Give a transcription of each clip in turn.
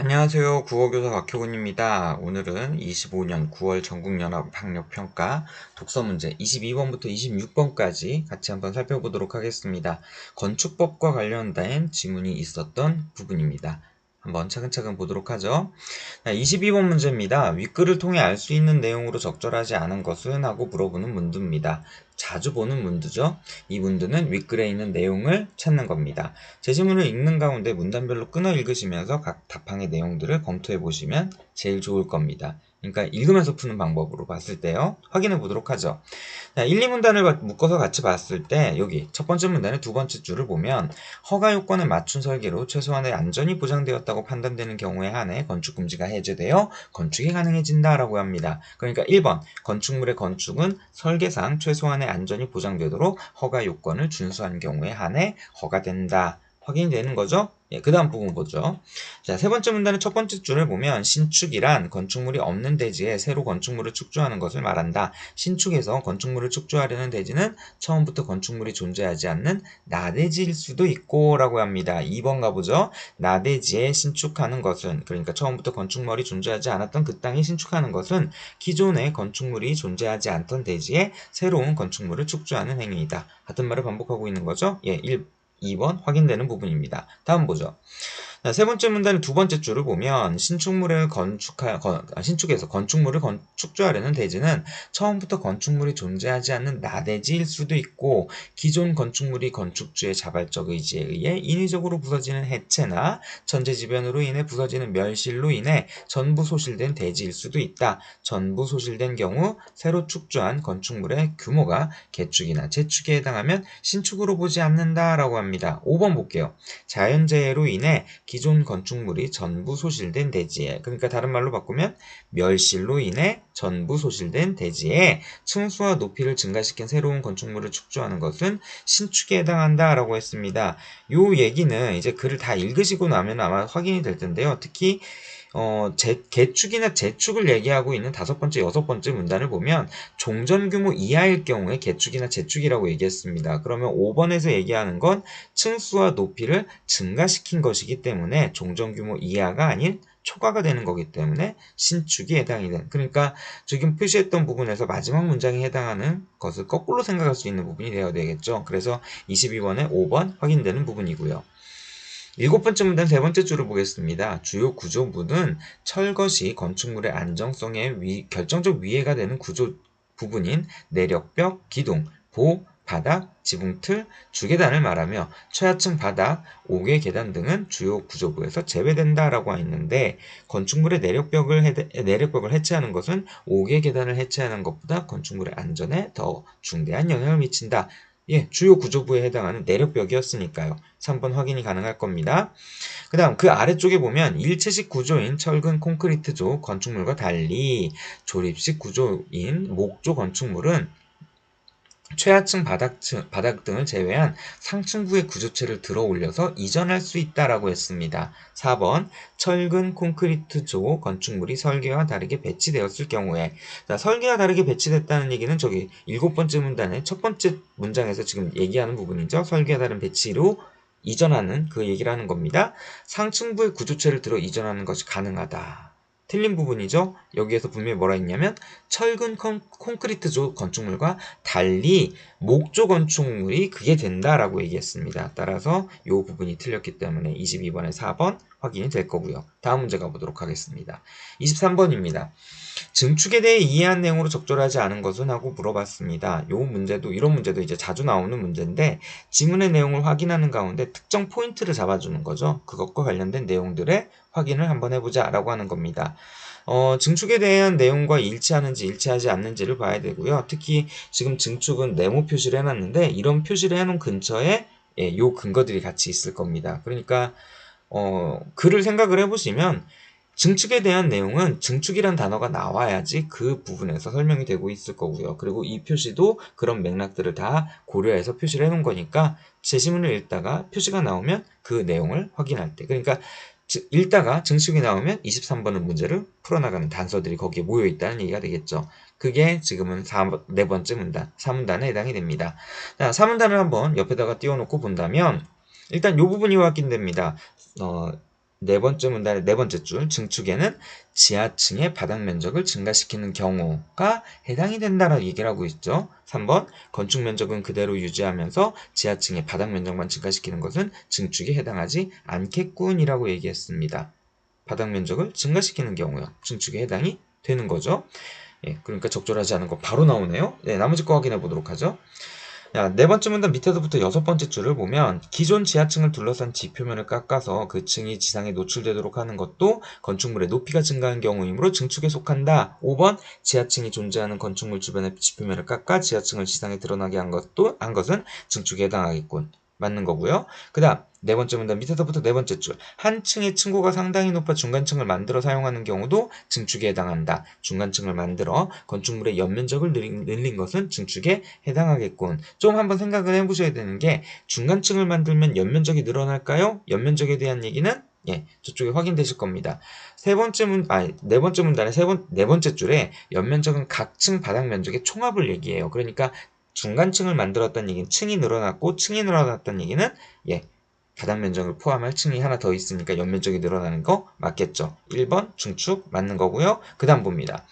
안녕하세요. 국어교사 박효근입니다. 오늘은 25년 9월 전국연합학력평가 독서문제 22번부터 26번까지 같이 한번 살펴보도록 하겠습니다. 건축법과 관련된 지문이 있었던 부분입니다. 한번 차근차근 보도록 하죠. 22번 문제입니다. 윗글을 통해 알 수 있는 내용으로 적절하지 않은 것은? 하고 물어보는 문두입니다. 자주 보는 문두죠. 이 문두는 윗글에 있는 내용을 찾는 겁니다. 제시문을 읽는 가운데 문단별로 끊어 읽으시면서 각 답항의 내용들을 검토해 보시면 제일 좋을 겁니다. 그러니까 읽으면서 푸는 방법으로 봤을 때요. 확인해 보도록 하죠. 자, 1, 2문단을 묶어서 같이 봤을 때 여기 첫 번째 문단의 두 번째 줄을 보면 허가 요건에 맞춘 설계로 최소한의 안전이 보장되었다고 판단되는 경우에 한해 건축 금지가 해제되어 건축이 가능해진다라고 합니다. 그러니까 1번 건축물의 건축은 설계상 최소한의 안전이 보장되도록 허가 요건을 준수한 경우에 한해 허가된다. 확인이 되는 거죠? 예, 그 다음 부분 보죠. 자, 세 번째 문단의 첫 번째 줄을 보면 신축이란 건축물이 없는 대지에 새로 건축물을 축조하는 것을 말한다. 신축에서 건축물을 축조하려는 대지는 처음부터 건축물이 존재하지 않는 나대지일 수도 있고 라고 합니다. 2번 가보죠. 나대지에 신축하는 것은, 그러니까 처음부터 건축물이 존재하지 않았던 그 땅이 신축하는 것은 기존의 건축물이 존재하지 않던 대지에 새로운 건축물을 축조하는 행위이다. 같은 말을 반복하고 있는 거죠. 예, 2번 확인되는 부분입니다. 다음 보죠. 자, 세 번째 문단의 두 번째 줄을 보면 신축에서 건축물을 축조하려는 대지는 처음부터 건축물이 존재하지 않는 나대지일 수도 있고 기존 건축물이 건축주의 자발적 의지에 의해 인위적으로 부서지는 해체나 천재지변으로 인해 부서지는 멸실로 인해 전부 소실된 대지일 수도 있다. 전부 소실된 경우 새로 축조한 건축물의 규모가 개축이나 재축에 해당하면 신축으로 보지 않는다라고 합니다. 5번 볼게요. 자연재해로 인해 기존 건축물이 전부 소실된 대지에, 그러니까 다른 말로 바꾸면 멸실로 인해 전부 소실된 대지에 층수와 높이를 증가시킨 새로운 건축물을 축조하는 것은 신축에 해당한다라고 했습니다. 요 얘기는 이제 글을 다 읽으시고 나면 아마 확인이 될 텐데요. 특히 개축이나 재축을 얘기하고 있는 다섯 번째, 여섯 번째 문단을 보면 종전 규모 이하일 경우에 개축이나 재축이라고 얘기했습니다. 그러면 5번에서 얘기하는 건 층수와 높이를 증가시킨 것이기 때문에 종전 규모 이하가 아닌 초과가 되는 거기 때문에 신축이 해당이 되는, 그러니까 지금 표시했던 부분에서 마지막 문장에 해당하는 것을 거꾸로 생각할 수 있는 부분이 되어야 되겠죠. 그래서 22번에 5번 확인되는 부분이고요. 일곱 번째 문단 세 번째 줄을 보겠습니다. 주요 구조물은 철것이 건축물의 안정성에 결정적 위해가 되는 구조 부분인 내력벽, 기둥, 보, 바닥, 지붕틀, 주계단을 말하며 최하층 바닥, 5개 계단 등은 주요 구조부에서 제외된다라고 했는데 건축물의 내력벽을 해체하는 것은 5개 계단을 해체하는 것보다 건축물의 안전에 더 중대한 영향을 미친다. 예, 주요 구조부에 해당하는 내력벽이었으니까요. 3번 확인이 가능할 겁니다. 그 다음 그 아래쪽에 보면 일체식 구조인 철근 콘크리트조 건축물과 달리 조립식 구조인 목조 건축물은 최하층 바닥 등을 제외한 상층부의 구조체를 들어 올려서 이전할 수 있다라고 했습니다. 4번 철근 콘크리트조 건축물이 설계와 다르게 배치되었을 경우에, 자, 설계와 다르게 배치됐다는 얘기는 저기 일곱 번째 문단의 첫 번째 문장에서 지금 얘기하는 부분이죠. 설계와 다른 배치로 이전하는 그 얘기를 하는 겁니다. 상층부의 구조체를 들어 이전하는 것이 가능하다. 틀린 부분이죠. 여기에서 분명히 뭐라 했냐면 철근 콘크리트조 건축물과 달리 목조 건축물이 그게 된다라고 얘기했습니다. 따라서 이 부분이 틀렸기 때문에 22번에 4번 확인이 될 거고요. 다음 문제 가보도록 하겠습니다. 23번입니다. 증축에 대해 이해한 내용으로 적절하지 않은 것은? 하고 물어봤습니다. 이런 문제도 이제 자주 나오는 문제인데 지문의 내용을 확인하는 가운데 특정 포인트를 잡아주는 거죠. 그것과 관련된 내용들의 확인을 한번 해보자 라고 하는 겁니다. 증축에 대한 내용과 일치하는지 일치하지 않는지를 봐야 되고요. 특히 지금 증축은 네모 표시를 해놨는데 이런 표시를 해놓은 근처에 요 근거들이 같이 있을 겁니다. 그러니까 글을 생각을 해보시면 증축에 대한 내용은 증축이란 단어가 나와야지 그 부분에서 설명이 되고 있을 거고요. 그리고 이 표시도 그런 맥락들을 다 고려해서 표시를 해놓은 거니까 제시문을 읽다가 표시가 나오면 그 내용을 확인할 때, 그러니까 읽다가 증축이 나오면 23번의 문제를 풀어나가는 단서들이 거기에 모여있다는 얘기가 되겠죠. 그게 지금은 네 번째 문단, 4문단에 해당이 됩니다. 자, 4문단을 한번 옆에다가 띄워놓고 본다면 일단 이 부분이 확인됩니다. 네 번째 문단의 네 번째 줄 증축에는 지하층의 바닥 면적을 증가시키는 경우가 해당이 된다라고 얘기를 하고 있죠. 3번 건축 면적은 그대로 유지하면서 지하층의 바닥 면적만 증가시키는 것은 증축에 해당하지 않겠군이라고 얘기했습니다. 바닥 면적을 증가시키는 경우요. 증축에 해당이 되는 거죠. 예, 그러니까 적절하지 않은 거 바로 나오네요. 네, 나머지 거 확인해 보도록 하죠. 야, 네 번째 문단 밑에서부터 여섯 번째 줄을 보면 기존 지하층을 둘러싼 지표면을 깎아서 그 층이 지상에 노출되도록 하는 것도 건축물의 높이가 증가한 경우이므로 증축에 속한다. 5번 지하층이 존재하는 건축물 주변의 지표면을 깎아 지하층을 지상에 드러나게 한 것은 증축에 해당하겠군. 맞는 거고요. 그 다음 네 번째 문단 밑에서부터 네 번째 줄. 한 층의 층고가 상당히 높아 중간층을 만들어 사용하는 경우도 증축에 해당한다. 중간층을 만들어 건축물의 연면적을 늘린 것은 증축에 해당하겠군. 좀 한번 생각을 해보셔야 되는 게 중간층을 만들면 연면적이 늘어날까요? 연면적에 대한 얘기는 예, 저쪽에 확인되실 겁니다. 네 번째 문단의 네 번째 줄에 연면적은 각 층 바닥 면적의 총합을 얘기해요. 그러니까 중간층을 만들었다는 얘기는 층이 늘어났고 층이 늘어났다는 얘기는 예, 바닥 면적을 포함할 층이 하나 더 있으니까 연면적이 늘어나는 거 맞겠죠. 1번 중축 맞는 거고요. 그 다음 봅니다.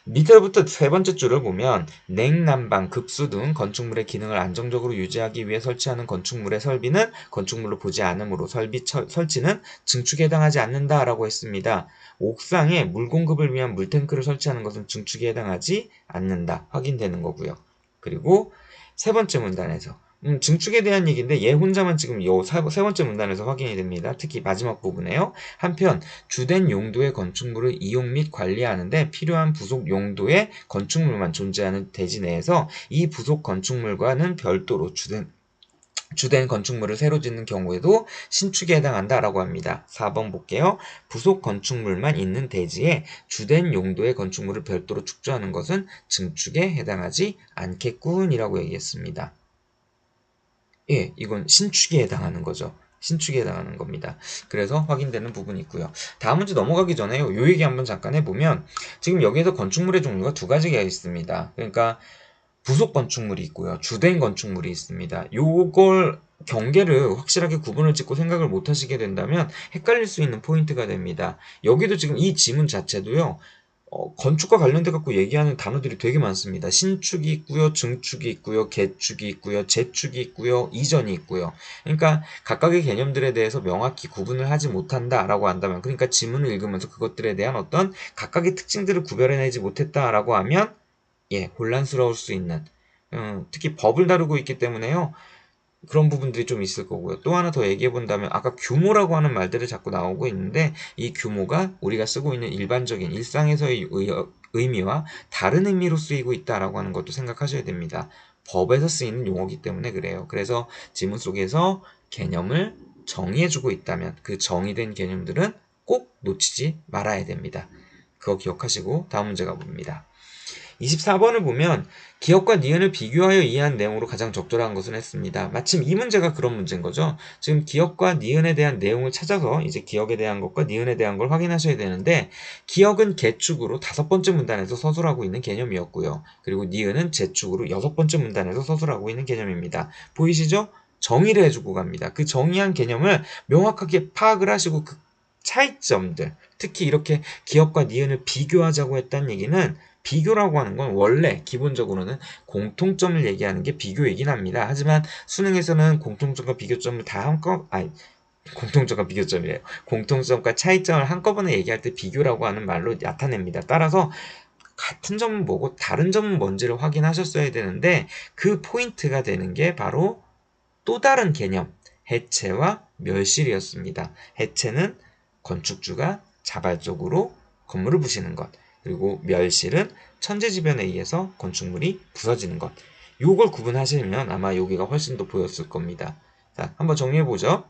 밑에부터 세 번째 줄을 보면 냉난방, 급수 등 건축물의 기능을 안정적으로 유지하기 위해 설치하는 건축물의 설비는 건축물로 보지 않으므로 설치는 증축에 해당하지 않는다라고 했습니다. 옥상에 물 공급을 위한 물탱크를 설치하는 것은 증축에 해당하지 않는다. 확인되는 거고요. 그리고 세 번째 문단에서 증축에 대한 얘기인데 얘 혼자만 지금 세 번째 문단에서 확인이 됩니다. 특히 마지막 부분에요. 한편 주된 용도의 건축물을 이용 및 관리하는데 필요한 부속 용도의 건축물만 존재하는 대지 내에서 이 부속 건축물과는 별도로 주된 건축물을 새로 짓는 경우에도 신축에 해당한다라고 합니다. 4번 볼게요. 부속 건축물만 있는 대지에 주된 용도의 건축물을 별도로 축조하는 것은 증축에 해당하지 않겠군이라고 얘기했습니다. 예, 이건 신축에 해당하는 거죠. 신축에 해당하는 겁니다. 그래서 확인되는 부분이 있고요. 다음 문제 넘어가기 전에 요 얘기 한번 잠깐 해보면 지금 여기에서 건축물의 종류가 두 가지가 있습니다. 그러니까 부속 건축물이 있고요. 주된 건축물이 있습니다. 요걸 경계를 확실하게 구분을 짓고 생각을 못 하시게 된다면 헷갈릴 수 있는 포인트가 됩니다. 여기도 지금 이 지문 자체도요. 건축과 관련돼 갖고 얘기하는 단어들이 되게 많습니다. 신축이 있고요, 증축이 있고요, 개축이 있고요, 재축이 있고요, 이전이 있고요. 그러니까 각각의 개념들에 대해서 명확히 구분을 하지 못한다라고 한다면, 그러니까 지문을 읽으면서 그것들에 대한 어떤 각각의 특징들을 구별해내지 못했다라고 하면 예, 혼란스러울 수 있는 특히 법을 다루고 있기 때문에요. 그런 부분들이 좀 있을 거고요. 또 하나 더 얘기해 본다면 아까 규모라고 하는 말들이 자꾸 나오고 있는데 이 규모가 우리가 쓰고 있는 일반적인 일상에서의 의미와 다른 의미로 쓰이고 있다라고 하는 것도 생각하셔야 됩니다. 법에서 쓰이는 용어이기 때문에 그래요. 그래서 지문 속에서 개념을 정의해주고 있다면 그 정의된 개념들은 꼭 놓치지 말아야 됩니다. 그거 기억하시고 다음 문제 가봅니다. 24번을 보면 기억과 니은을 비교하여 이해한 내용으로 가장 적절한 것은 했습니다. 마침 이 문제가 그런 문제인 거죠. 지금 기억과 니은에 대한 내용을 찾아서 이제 기억에 대한 것과 니은에 대한 걸 확인하셔야 되는데 기억은 개축으로 다섯 번째 문단에서 서술하고 있는 개념이었고요. 그리고 니은은 재축으로 여섯 번째 문단에서 서술하고 있는 개념입니다. 보이시죠? 정의를 해주고 갑니다. 그 정의한 개념을 명확하게 파악을 하시고 그 차이점들, 특히 이렇게 기억과 니은을 비교하자고 했다는 얘기는 비교라고 하는 건 원래 기본적으로는 공통점을 얘기하는 게 비교이긴 합니다. 하지만 수능에서는 공통점과 비교점을 공통점과 비교점이래요. 공통점과 차이점을 한꺼번에 얘기할 때 비교라고 하는 말로 나타냅니다. 따라서 같은 점은 뭐고 다른 점은 뭔지를 확인하셨어야 되는데 그 포인트가 되는 게 바로 또 다른 개념, 해체와 멸실이었습니다. 해체는 건축주가 자발적으로 건물을 부시는 것, 그리고 멸실은 천재지변에 의해서 건축물이 부서지는 것. 요걸 구분하시면 아마 여기가 훨씬 더 보였을 겁니다. 자, 한번 정리해보죠.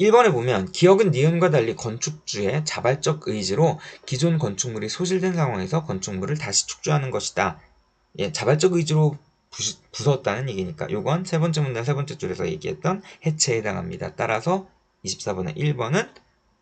1번에 보면 기억은 니은과 달리 건축주의 자발적 의지로 기존 건축물이 소실된 상황에서 건축물을 다시 축조하는 것이다. 예, 자발적 의지로 부쉈다는 얘기니까 요건 세 번째 문단 세 번째 줄에서 얘기했던 해체에 해당합니다. 따라서 24번의 1번은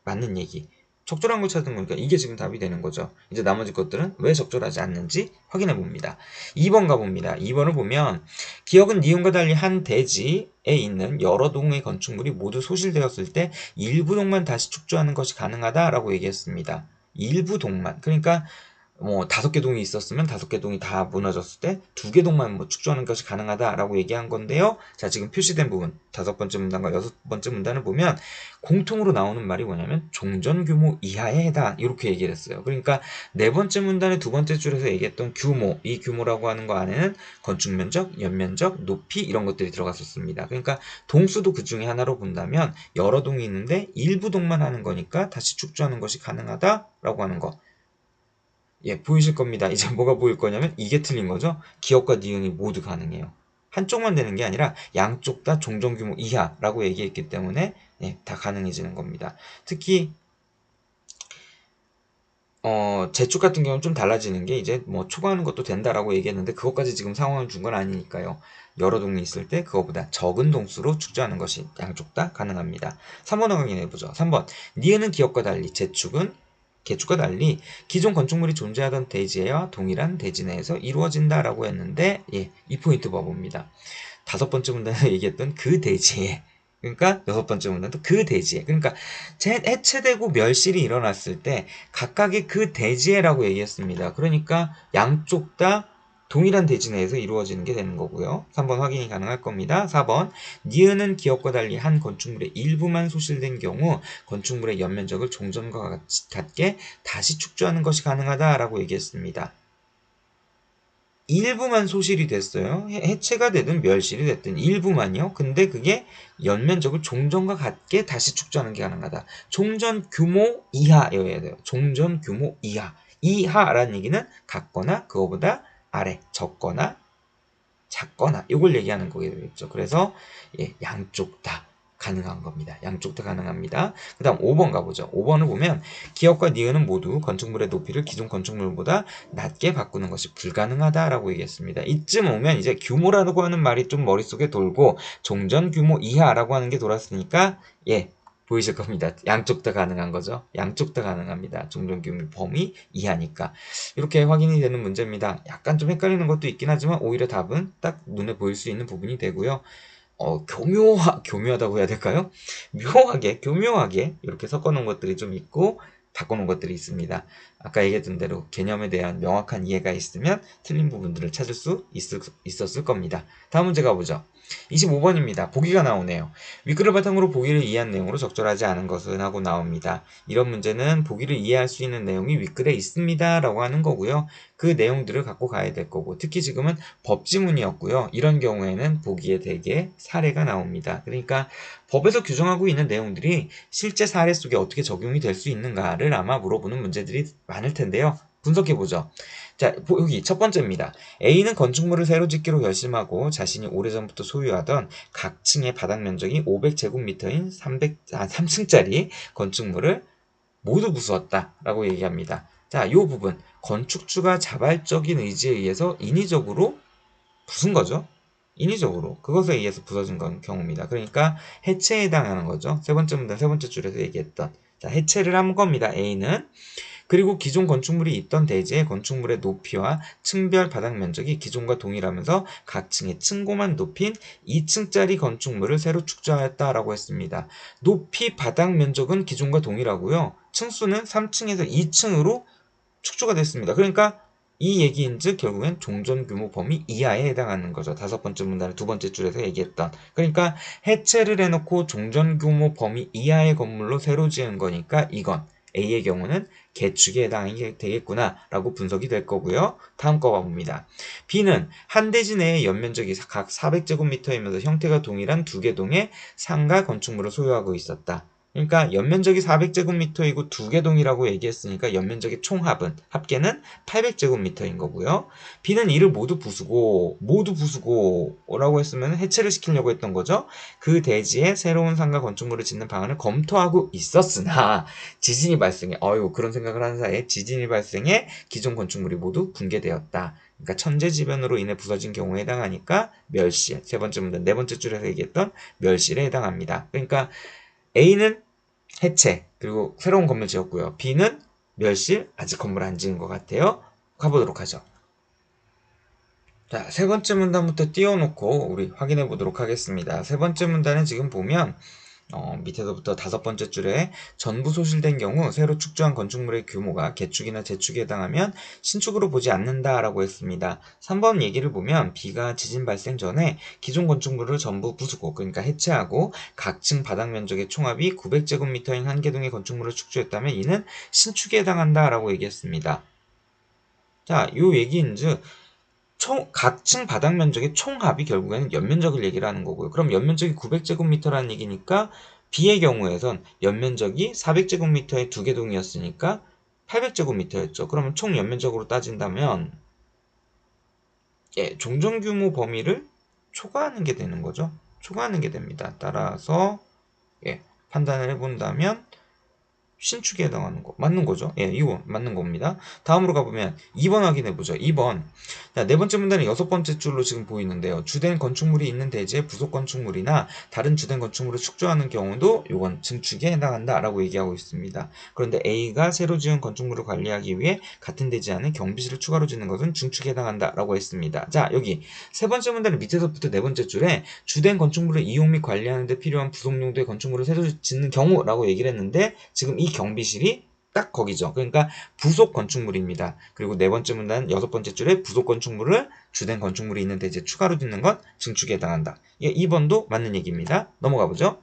맞는 얘기. 적절한 걸 찾은 거니까 이게 지금 답이 되는 거죠. 이제 나머지 것들은 왜 적절하지 않는지 확인해 봅니다. 2번 가봅니다. 2번을 보면 기억은 니은과 달리 한 대지 있는 여러 동의 건축물이 모두 소실되었을 때 일부 동만 다시 축조하는 것이 가능하다라고 얘기했습니다. 일부 동만. 그러니까 뭐 5개 동이 있었으면 5개 동이 다 무너졌을 때 2개 동만 뭐 축조하는 것이 가능하다라고 얘기한 건데요. 자, 지금 표시된 부분 5번째 문단과 6번째 문단을 보면 공통으로 나오는 말이 뭐냐면 종전 규모 이하에 해당 이렇게 얘기를 했어요. 그러니까 4번째 문단의 2번째 줄에서 얘기했던 규모, 이 규모라고 하는 거 안에는 건축 면적, 연면적, 높이 이런 것들이 들어갔었습니다. 그러니까 동수도 그 중에 하나로 본다면 여러 동이 있는데 일부 동만 하는 거니까 다시 축조하는 것이 가능하다라고 하는 거. 예, 보이실 겁니다. 이제 뭐가 보일 거냐면 이게 틀린 거죠. 기업과 니은이 모두 가능해요. 한쪽만 되는 게 아니라 양쪽 다 종전 규모 이하라고 얘기했기 때문에 예, 다 가능해지는 겁니다. 특히 재축 같은 경우는 좀 달라지는 게 이제 뭐 초과하는 것도 된다라고 얘기했는데 그것까지 지금 상황을 준 건 아니니까요. 여러 동이 있을 때 그거보다 적은 동수로 축조하는 것이 양쪽 다 가능합니다. 3번 확인해 보죠. 3번 니은은 기업과 달리 재축은 개축과 달리 기존 건축물이 존재하던 대지와 동일한 대지 내에서 이루어진다라고 했는데 예, 이 포인트 봐봅니다. 5번째 문단에 얘기했던 그 대지에 그러니까 6번째 문단도 그 대지에 그러니까 해체되고 멸실이 일어났을 때 각각의 그 대지에라고 얘기했습니다. 그러니까 양쪽 다 동일한 대지 내에서 이루어지는 게 되는 거고요. 3번 확인이 가능할 겁니다. 4번 니은은 기업과 달리 한 건축물의 일부만 소실된 경우 건축물의 연면적을 종전과 같게 다시 축조하는 것이 가능하다라고 얘기했습니다. 일부만 소실이 됐어요. 해체가 되든 멸실이 됐든 일부만요. 근데 그게 연면적을 종전과 같게 다시 축조하는 게 가능하다. 종전 규모 이하여야 돼요. 종전 규모 이하. 이하라는 얘기는 같거나 그거보다 아래, 적거나 작거나 이걸 얘기하는 거게 되겠죠. 그래서 예, 양쪽 다 가능한 겁니다. 양쪽 다 가능합니다. 그 다음 5번 가보죠. 5번을 보면 기업과 니은은 모두 건축물의 높이를 기존 건축물보다 낮게 바꾸는 것이 불가능하다라고 얘기했습니다. 이쯤 오면 이제 규모라고 하는 말이 좀 머릿속에 돌고 종전 규모 이하라고 하는 게 돌았으니까 예, 보이실 겁니다. 양쪽 다 가능한 거죠. 양쪽 다 가능합니다. 종전 규모 범위 이하니까. 이렇게 확인이 되는 문제입니다. 약간 좀 헷갈리는 것도 있긴 하지만 오히려 답은 딱 눈에 보일 수 있는 부분이 되고요. 교묘하다고 해야 될까요? 교묘하게 이렇게 섞어놓은 것들이 좀 있고 바꿔놓은 것들이 있습니다. 아까 얘기했던 대로 개념에 대한 명확한 이해가 있으면 틀린 부분들을 찾을 수 있었을 겁니다. 다음 문제 가보죠. 25번입니다. 보기가 나오네요. 윗글을 바탕으로 보기를 이해한 내용으로 적절하지 않은 것은 하고 나옵니다. 이런 문제는 보기를 이해할 수 있는 내용이 윗글에 있습니다 라고 하는 거고요. 그 내용들을 갖고 가야 될 거고 특히 지금은 법지문이었고요. 이런 경우에는 보기에 대개 사례가 나옵니다. 그러니까 법에서 규정하고 있는 내용들이 실제 사례 속에 어떻게 적용이 될 수 있는가를 아마 물어보는 문제들이 많을 텐데요. 분석해보죠. 자, 여기 첫 번째입니다. A는 건축물을 새로 짓기로 결심하고 자신이 오래전부터 소유하던 각 층의 바닥 면적이 500제곱미터인 3층짜리 건축물을 모두 부수었다라고 얘기합니다. 자, 이 부분 건축주가 자발적인 의지에 의해서 인위적으로 부순 거죠. 인위적으로 그것에 의해서 부서진 경우입니다. 그러니까 해체에 해당하는 거죠. 세 번째 문단 세 번째 줄에서 얘기했던 자, 해체를 한 겁니다. A는 그리고 기존 건축물이 있던 대지의 건축물의 높이와 층별 바닥 면적이 기존과 동일하면서 각 층의 층고만 높인 2층짜리 건축물을 새로 축조하였다라고 했습니다. 높이 바닥 면적은 기존과 동일하고요. 층수는 3층에서 2층으로 축조가 됐습니다. 그러니까 이 얘기인즉 결국엔 종전 규모 범위 이하에 해당하는 거죠. 5번째 문단의 2번째 줄에서 얘기했던. 그러니까 해체를 해놓고 종전 규모 범위 이하의 건물로 새로 지은 거니까 이건 A의 경우는 개축에 해당이 되겠구나라고 분석이 될 거고요. 다음 거 봐봅니다. B는 한 대지 내의 연면적이 각 400제곱미터이면서 형태가 동일한 2개 동의 상가 건축물을 소유하고 있었다. 그러니까 연면적이 400제곱미터이고 2개 동이라고 얘기했으니까 연면적의 총합은 합계는 800제곱미터인 거고요. B는 이를 모두 부수고 라고 했으면 해체를 시키려고 했던 거죠. 그 대지에 새로운 상가 건축물을 짓는 방안을 검토하고 있었으나 지진이 발생해 그런 생각을 하는 사이에 지진이 발생해 기존 건축물이 모두 붕괴되었다. 그러니까 천재지변으로 인해 부서진 경우에 해당하니까 멸실. 세 번째 문단 네 번째 줄에서 얘기했던 멸실에 해당합니다. 그러니까 A는 해체 그리고 새로운 건물 지었고요. B는 멸실 아직 건물 안 지은 것 같아요. 가보도록 하죠. 자, 세 번째 문단부터 띄워놓고 우리 확인해 보도록 하겠습니다. 세 번째 문단은 지금 보면 밑에서부터 다섯 번째 줄에 전부 소실된 경우 새로 축조한 건축물의 규모가 개축이나 재축에 해당하면 신축으로 보지 않는다라고 했습니다. 3번 얘기를 보면 B가 지진 발생 전에 기존 건축물을 전부 부수고 그러니까 해체하고 각 층 바닥 면적의 총합이 900제곱미터인 한 개동의 건축물을 축조했다면 이는 신축에 해당한다라고 얘기했습니다. 자, 요 얘기인즉 각층 바닥 면적의 총합이 결국에는 연면적을 얘기를 하는 거고요. 그럼 연면적이 900제곱미터라는 얘기니까 B의 경우에선 연면적이 400제곱미터의 두 개 동이었으니까 800제곱미터였죠. 그러면 총 연면적으로 따진다면 종전 규모 범위를 초과하는 게 되는 거죠. 초과하는 게 됩니다. 따라서 판단을 해본다면 신축에 해당하는 거 맞는 거죠. 이거 맞는 겁니다. 다음으로 가보면 2번 확인해 보죠. 2번. 자, 네 번째 문단은 여섯 번째 줄로 지금 보이는데요. 주된 건축물이 있는 대지의 부속 건축물이나 다른 주된 건축물을 축조하는 경우도 이건 증축에 해당한다라고 얘기하고 있습니다. 그런데 A가 새로 지은 건축물을 관리하기 위해 같은 대지 안에 경비실을 추가로 짓는 것은 증축에 해당한다라고 했습니다. 자, 여기 세 번째 문단의 밑에서부터 네 번째 줄에 주된 건축물을 이용 및 관리하는 데 필요한 부속 용도의 건축물을 새로 짓는 경우라고 얘기를 했는데 지금 이 경비실이 딱 거기죠. 그러니까 부속 건축물입니다. 그리고 네 번째 문단 여섯 번째 줄에 부속 건축물을 주된 건축물이 있는데 이제 추가로 짓는 건 증축에 해당한다. 2번도 맞는 얘기입니다. 넘어가 보죠.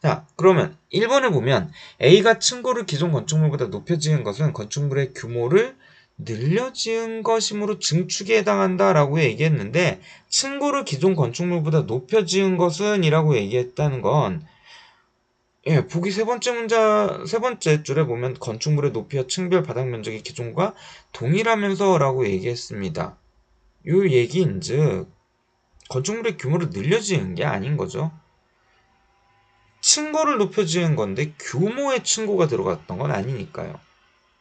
자, 그러면 1번을 보면 A가 층고를 기존 건축물보다 높여 지은 것은 건축물의 규모를 늘려 지은 것이므로 증축에 해당한다라고 얘기했는데 층고를 기존 건축물보다 높여 지은 것은 이라고 얘기했다는 건 보기 세 번째 줄에 보면 건축물의 높이와 층별 바닥 면적이 기존과 동일하면서 라고 얘기했습니다. 요 얘기인즉 건축물의 규모를 늘려 지은 게 아닌 거죠. 층고를 높여 지은 건데 규모의 층고가 들어갔던 건 아니니까요.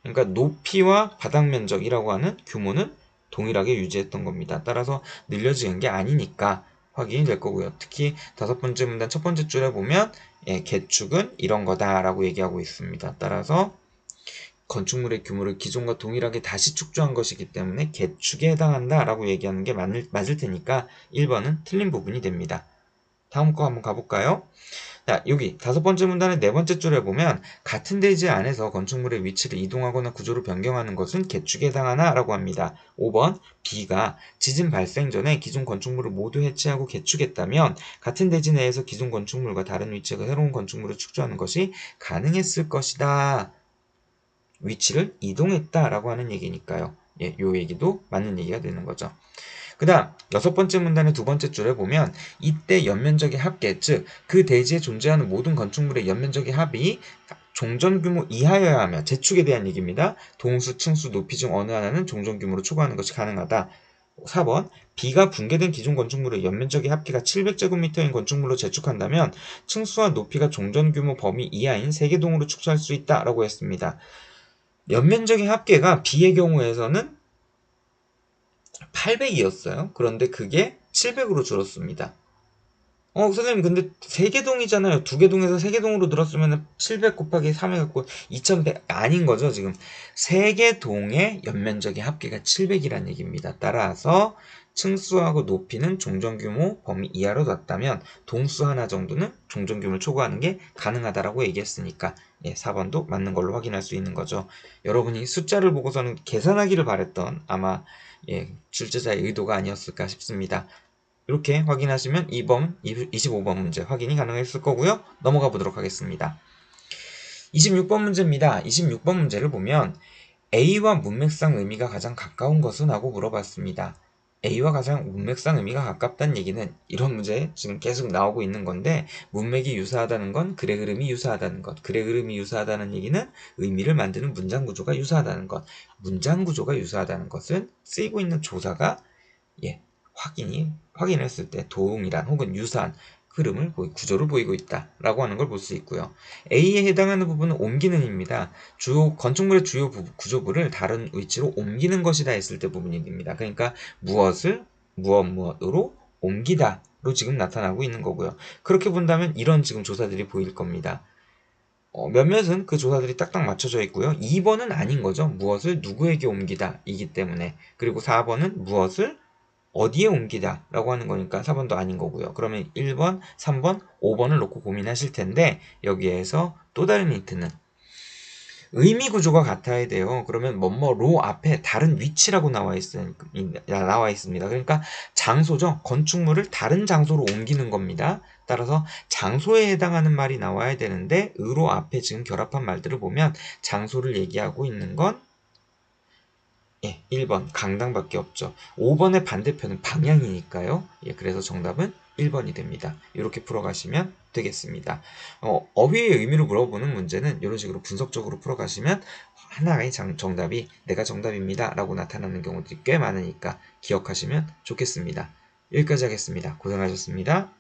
그러니까 높이와 바닥 면적이라고 하는 규모는 동일하게 유지했던 겁니다. 따라서 늘려 지은 게 아니니까 확인이 될 거고요. 특히 다섯 번째 문단 첫 번째 줄에 보면 개축은 이런 거다라고 얘기하고 있습니다. 따라서 건축물의 규모를 기존과 동일하게 다시 축조한 것이기 때문에 개축에 해당한다라고 얘기하는 게 맞을 테니까 1번은 틀린 부분이 됩니다. 다음 거 한번 가볼까요? 자, 여기 다섯 번째 문단의 네 번째 줄에 보면 같은 대지 안에서 건축물의 위치를 이동하거나 구조를 변경하는 것은 개축에 해당하나? 라고 합니다. 5번 B가 지진 발생 전에 기존 건축물을 모두 해체하고 개축했다면 같은 대지 내에서 기존 건축물과 다른 위치의 새로운 건축물을 축조하는 것이 가능했을 것이다. 위치를 이동했다라고 하는 얘기니까요. 요 얘기도 맞는 얘기가 되는 거죠. 그 다음 여섯 번째 문단의 두 번째 줄에 보면 이때 연면적의 합계 즉 그 대지에 존재하는 모든 건축물의 연면적의 합이 종전 규모 이하여야 하며 재축에 대한 얘기입니다. 동수, 층수, 높이 중 어느 하나는 종전 규모로 초과하는 것이 가능하다. 4번 B가 붕괴된 기존 건축물의 연면적의 합계가 700제곱미터인 건축물로 재축한다면 층수와 높이가 종전 규모 범위 이하인 3개 동으로 축소할 수 있다라고 했습니다. 연면적의 합계가 B의 경우에서는 800이었어요. 그런데 그게 700으로 줄었습니다. 선생님, 근데 3개 동이잖아요. 2개 동에서 3개 동으로 늘었으면 700 곱하기 3 해갖고 2100 아닌 거죠, 지금. 3개 동의 연면적의 합계가 700이란 얘기입니다. 따라서 층수하고 높이는 종전규모 범위 이하로 놨다면 동수 하나 정도는 종전규모를 초과하는 게 가능하다라고 얘기했으니까 4번도 맞는 걸로 확인할 수 있는 거죠. 여러분이 숫자를 보고서는 계산하기를 바랬던 아마 출제자의 의도가 아니었을까 싶습니다. 이렇게 확인하시면 2번, 25번 문제 확인이 가능했을 거고요. 넘어가 보도록 하겠습니다. 26번 문제입니다. 26번 문제를 보면 A와 문맥상 의미가 가장 가까운 것은? 하고 물어봤습니다. A와 가장 문맥상 의미가 가깝다는 얘기는 이런 문제 지금 계속 나오고 있는 건데 문맥이 유사하다는 건 글의 흐름이 유사하다는 것, 글의 흐름이 유사하다는 얘기는 의미를 만드는 문장 구조가 유사하다는 것, 문장 구조가 유사하다는 것은 쓰이고 있는 조사가 확인했을 때 동일한 혹은 유사한 흐름을 구조를 보이고 있다라고 하는 걸 볼 수 있고요. A에 해당하는 부분은 옮기는입니다. 건축물의 주요 구조부를 다른 위치로 옮기는 것이다 했을 때 부분입니다. 그러니까 무엇을 무엇으로 옮기다로 지금 나타나고 있는 거고요. 그렇게 본다면 이런 지금 조사들이 보일 겁니다. 몇몇은 그 조사들이 딱딱 맞춰져 있고요. 2번은 아닌 거죠. 무엇을 누구에게 옮기다 이기 때문에. 그리고 4번은 무엇을 어디에 옮기다 라고 하는 거니까 4번도 아닌 거고요. 그러면 1번, 3번, 5번을 놓고 고민하실 텐데 여기에서 또 다른 힌트는 의미 구조가 같아야 돼요. 그러면 뭐뭐로 앞에 다른 위치라고 나와 있습니다. 그러니까 장소죠. 건축물을 다른 장소로 옮기는 겁니다. 따라서 장소에 해당하는 말이 나와야 되는데 의로 앞에 지금 결합한 말들을 보면 장소를 얘기하고 있는 건 1번 강당밖에 없죠. 5번의 반대편은 방향이니까요. 그래서 정답은 1번이 됩니다. 이렇게 풀어가시면 되겠습니다. 어휘의 의미를 물어보는 문제는 이런 식으로 분석적으로 풀어가시면 하나의 정답이 내가 정답입니다 라고 나타나는 경우들이 꽤 많으니까 기억하시면 좋겠습니다. 여기까지 하겠습니다. 고생하셨습니다.